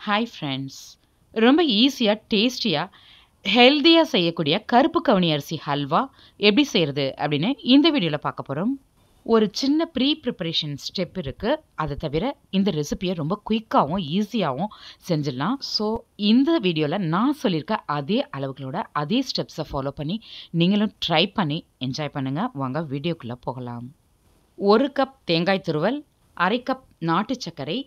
Hi friends. ரொம்ப ஈஸியா, டேஸ்டியா, ஹெல்தியா செய்யக்கூடிய கருப்பு கவுனி அரிசி ஹல்வா எப்படி செய்றது அப்படின்னு இந்த வீடியோல பார்க்க போறோம். ஒரு சின்ன ப்ரிப்பரேஷன் ஸ்டெப் இருக்கு. அத தவிர இந்த ரெசிபிய ரொம்ப குயிக்காவும், ஈஸியாவும் செஞ்சிடலாம். ஸோ இந்த வீடியோல நான் சொல்லியிருக்க அதே அளவுகளோட அதே ஸ்டெப்ஸ ஃபாலோ பண்ணி நீங்களும் ட்ரை பண்ணி என்ஜாய் பண்ணுங்க. வாங்க வீடியோக்குள்ள போகலாம். 1 கப் தேங்காய் துருவல், 1/2 கப் நாட்டு சர்க்கரை,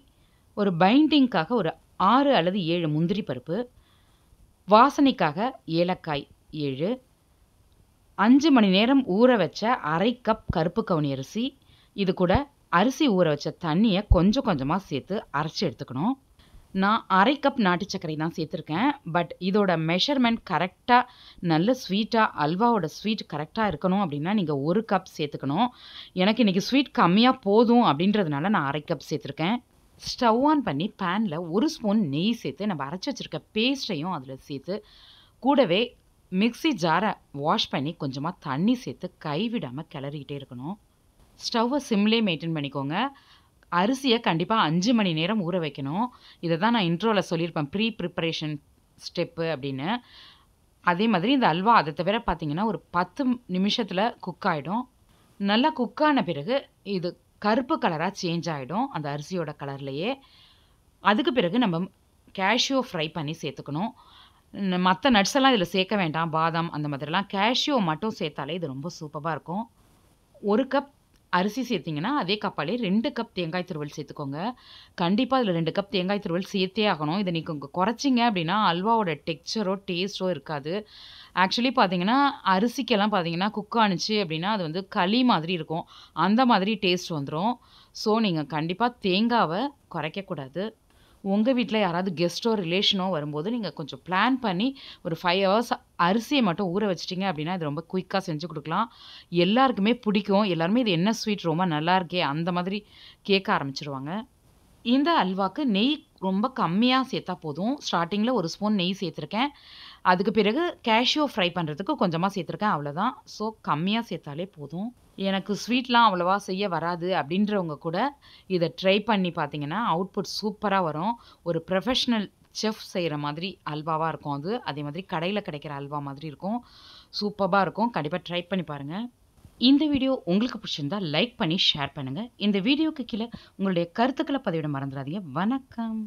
ஒரு பைண்டிங்க்காக ஒரு 6 அல்லது 7 முந்திரி பருப்பு, வாசனைக்காக ஏலக்காய் 7, 5 மணி நேரம் ஊற வச்ச 1/2 கப் கருப்பு கவுனி அரிசி, இது கூட அரிசி ஊற வச்ச தண்ணிய கொஞ்சம் கொஞ்சமா சேர்த்து அரைச்சு எடுத்துக்கணும். நான் 1/2 கப் நாட்டு சர்க்கரை தான் சேர்த்துருக்கேன். பட் இதோட மெஷர்மென்ட் கரெக்ட்டா நல்ல ஸ்வீட்டா அல்வாவோட ஸ்வீட் கரெக்ட்டா இருக்கணும் அப்படின்னா, நீங்க 1 கப் சேர்த்துக்கணும். எனக்கு இன்னைக்கு ஸ்வீட் கம்மியா போதும் அப்படின்றதுனால நான் 1/2 கப் சேர்த்துருக்கேன். ஸ்டவ் ஆன் பண்ணி பேன்ல 1 ஸ்பூன் நெய் சேர்த்து நம்ம அரைச்சு வச்சிருக்க பேஸ்ட்டையும் அதில சேர்த்து, கூடவே மிக்ஸி ஜார வாஷ் பண்ணி கொஞ்சமா தண்ணி சேர்த்து கைவிடாம கிளறிக்கிட்டே இருக்கணும். ஸ்டவ்வ சிம்லயே மெயின்டெயின் பண்ணிக்கோங்க. அரிசிய கண்டிப்பா 5 மணி நேரம் ஊற வைக்கணும். இத தான் நான் இன்ட்ரோல சொல்லியிருப்பேன். ப்ரிப்பரேஷன் ஸ்டெப்பு அப்படின்னு. அதே மாதிரி இந்த அல்வா அத தவிர பார்த்தீங்கன்னா, ஒரு 10 நிமிஷத்தில குக் ஆயிடும். நல்லா குக் ஆன பிறகு இது கருப்பு கலரா சேஞ்ச் ஆயிடும். அந்த அரிசியோட கலர்லயே. அதுக்கு பிறகு நம்ம கேஷ்யூ ஃப்ரை பண்ணி சேர்த்துக்கணும். மத்த நட்ஸ் எல்லாம் இதில சேர்க்க வேண்டாம். பாதாம் அந்த மாதிரிலாம். கேஷ்யூ மட்டும் சேர்த்தாலே இது ரொம்ப சூப்பரா இருக்கும். 1 கப் அரிசி சேர்த்தீங்கன்னா, அதே கப்பாலே 2 கப் தேங்காய் துருவல் சேர்த்துக்கோங்க. கண்டிப்பா இதில 2 கப் தேங்காய் துருவல் சேர்த்தே ஆகணும். இத நீங்க குறைச்சீங்க அப்படின்னா, அல்வாவோட டெக்ஸ்சரோ, டேஸ்ட்டோ இருக்காது. ஆக்சுவலி பார்த்தீங்கன்னா, அரிசிக்கெல்லாம் பார்த்தீங்கன்னா, குக் ஆனுச்சு அப்படின்னா, அது வந்து களி மாதிரி இருக்கும். அந்த மாதிரி டேஸ்ட் வந்துரும். ஸோ, நீங்க கண்டிப்பா தேங்காவ குறைக்கக்கூடாது. உங்க வீட்ல யாராவது கெஸ்ட்டோ, ரிலேஷனோ வரும்போது, நீங்க கொஞ்சம் பிளான் பண்ணி ஒரு 5 ஹவர்ஸ் அரிசிய மட்டும் ஊற வச்சுட்டீங்க அப்படின்னா, இது ரொம்ப குயிக்கா செஞ்சு குடுக்கலாம். எல்லாருக்குமே பிடிக்கும். எல்லாருமே இது என்ன ஸ்வீட் ரொம்ப நல்லா இருக்கே! அந்த மாதிரி கேட்க ஆரம்பிச்சுருவாங்க. இந்த அல்வாக்கு நெய் ரொம்ப கம்மியா சேர்த்தா போதும். ஸ்டார்ட்டிங்ல 1 ஸ்பூன் நெய் சேர்த்துருக்கேன். அதுக்கு பிறகு கேஷ்யூ ஃப்ரை பண்ணுறதுக்கு கொஞ்சமா சேர்த்துருக்கேன். அவ்வளோதான். ஸோ கம்மியா சேர்த்தாலே போதும். எனக்கு ஸ்வீட்லாம் அவ்வளவா செய்ய வராது அப்படின்றவங்க கூட இத ட்ரை பண்ணி பார்த்தீங்கன்னா, அவுட்புட் சூப்பரா வரும். ஒரு ப்ரொஃபஷனல் செஃப் செய்ற மாதிரி அல்வாவா இருக்கும் அது. அதே மாதிரி கடையில கிடைக்கிற அல்வா மாதிரி இருக்கும். சூப்பர்பா இருக்கும். கண்டிப்பா ட்ரை பண்ணி பாருங்க. இந்த வீடியோ உங்களுக்கு பிடிச்சிருந்தா லைக் பண்ணி ஷேர் பண்ணுங்க. இந்த வீடியோக்கு கீழ உங்களுடைய கருத்துக்கள பதிவிட மறந்துறாதீங்க. வணக்கம்.